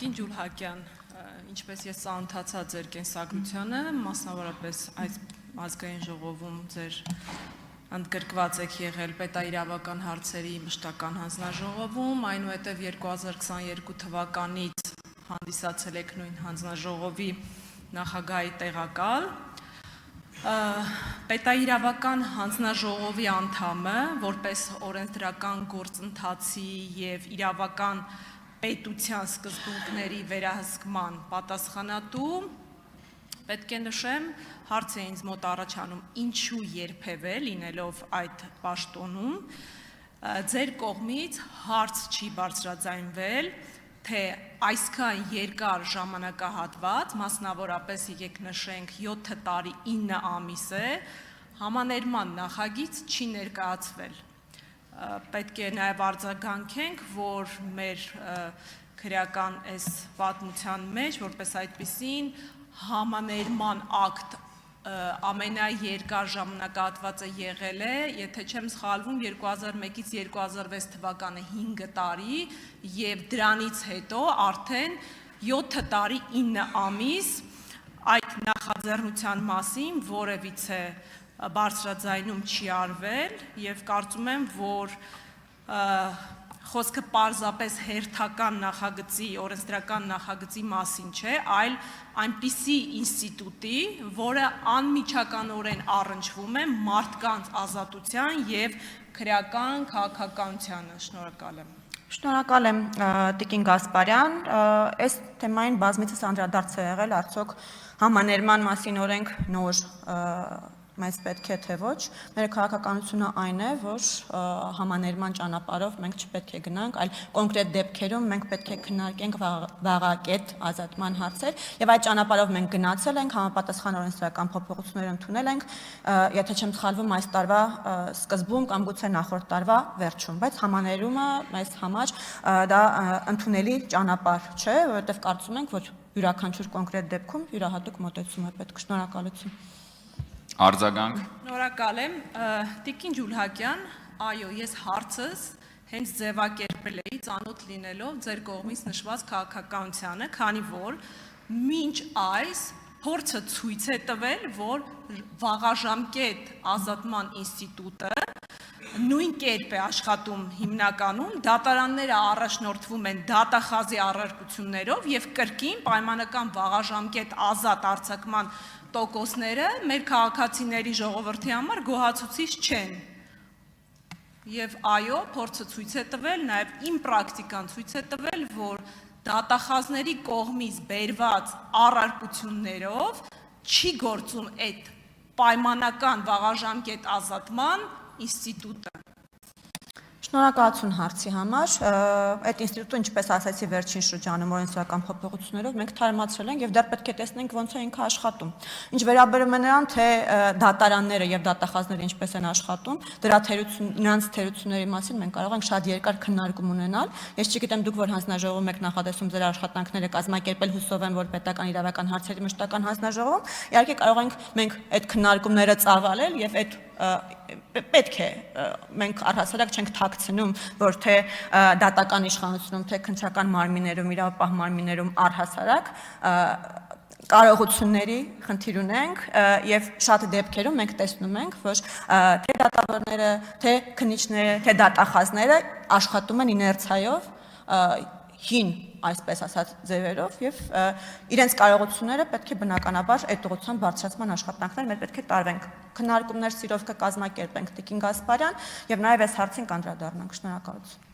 Տիկին Ջուլհակյան, ինչպես ես ծանոթացա ձեր կենսագրությանը, մասնավորապես այս ազգային ժողովում ձեր ընդգրկված եք եղել պետաիրավական հարցերի մշտական հանձնաժողովում, այնուհետև 2022 թվականից հանդիսացել եք նույն հանձնաժողովի նախագահի տեղակալ։ Պետաիրավական հանձնաժողովի անդամը, որպես օրենսդրական գործընթացի և իրավական պետության սկզբունքների վերահսկման պատասխանատու, պետք է նշեմ, հարց է ինձ մոտ առաջանում, ինչու երբևէ լինելով այդ պաշտոնում, ձեր կողմից հարց չի բարձրաձայնվել, թե այսքան երկար ժամանակահատված, մասնավորապես եկեք նշենք 7 տարի 9 ամիս է, համաներման նախագիծ չի ներկայացվել։ Պետք է նաև արձագանքենք, որ մեր քրեական այս պատմության մեջ, որպես այդպիսին, համաներման ակտ ամենաերկար ժամանակահատվածը եղել է, եթե չեմ սխալվում, 2001-ից 2006 թվականը 5 տարի և դրանից հետո արդեն 7 տարի 9 ամիս այդ նախաձեռնության մասին որևիցե բարձրաձայնում չի արվել և կարծում եմ, որ խոսքը պարզապես հերթական նախագծի, օրենսդրական նախագծի մասին չէ, այլ այնպիսի ինստիտուտի, որը անմիջականորեն առնչվում է մարդկանց ազատության և քրեական քաղաքականությանը։ Շնորհակալ եմ։ Շնորհակալ եմ, Տիկին Գասպարյան, այս թեմային բազմիցս անդրադարձ է եղել, արդյոք համաներման մասին օրենք նոր մեզ պետք է թե ոչ, մեր քաղաքականությունը այն է, որ համաներման ճանապարհով մենք չպետք է գնանք, այլ կոնկրետ դեպքերում մենք պետք է քննարկենք վաղակետ ազատման հարցեր, եւ այդ ճանապարհով մենք գնացել ենք, համապատասխան օրենսդրական փոփոխություններ ընդունել ենք, եթե չեմ սխալվում, այս տարվա սկզբում կամ գուցե նախորդ տարվա վերջում, բայց համաներումը մեզ համար դա ընդունելի ճանապարհ չէ, որովհետեւ կարծում ենք, որ յուրաքանչյուր կոնկրետ դեպքում յուրահատուկ մոտեցում է պետք։ Շնորհակալություն։ Արձագանք։ Շնորհակալ եմ, Տիկին Ջուլհակյան, այո, ես հարցս հենց ձևակերպել էի ծանոթ լինելով ձեր կողմից նշված քաղաքականությանը, քանի որ մինչ այս փորձը ցույց է տվել, որ վաղաժամկետ ազատման ինստիտուտը նույն կերպ է աշխատում հիմնականում, դատարանները առաջնորդվում են դատախազի առարկություններով և կրկին պայմանական վաղաժամկետ ազատ արձակման տոկոսները մեր քաղաքացիների ժողովրդի համար գոհացուցիչ չեն։ Եվ այո, փորձը ցույց է տվել, նաև իմ պրակտիկան ցույց է տվել, որ դատախազների կողմից բերված առարկություններով չի գործում այդ պայմանական վաղաժամկետ ազատման ինստիտուտը։ Շնորհակալություն հարցի համար, այդ ինստիտուտը, ինչպես ասացի վերջին շրջանում օրենսդրական փոփոխություններով մենք թարմացրել ենք եւ դեռ պետք է տեսնենք ոնց է ինքը աշխատում։ Ինչ վերաբերում է նրան, թե դատարանները եւ դատախազները ինչպես են աշխատում, նրանց թերությունների մասին մենք կարող ենք շատ երկար քննարկում ունենալ։ Ես չգիտեմ դուք որ հանձնաժողովում եք նախադասում ձեր աշխատանքները կազմակերպել, հուսով եմ, որ պետական իրավական հարցերի մշտական հանձնաժողովում, իհարկե կարող ենք մենք այդ քննարկումները ծավալել եւ այդ պետք է մենք առհասարակ չենք թաքցնում, որ թե դատական իշխանությունում, թե քննչական մարմիններում, իրավապահ մարմիններում առհասարակ կարողությունների խնդիր ունենք եւ շատ դեպքերում մենք տեսնում ենք, որ թե դատավորները, թե քննիչները, թե դատախազները աշխատում են իներցիայով, հին այսպես ասած ձևերով եւ իրենց կարողությունները պետք է բնականաբար այդ ուղղությամբ բարձրացման աշխատանքներ մեր պետք է տարվենք։ Քննարկումներ սիրով կկազմակերպենք Տիկին Գասպարյան եւ նաեւ այս հարցին կանդրադառնանք։ Շնորհակալություն։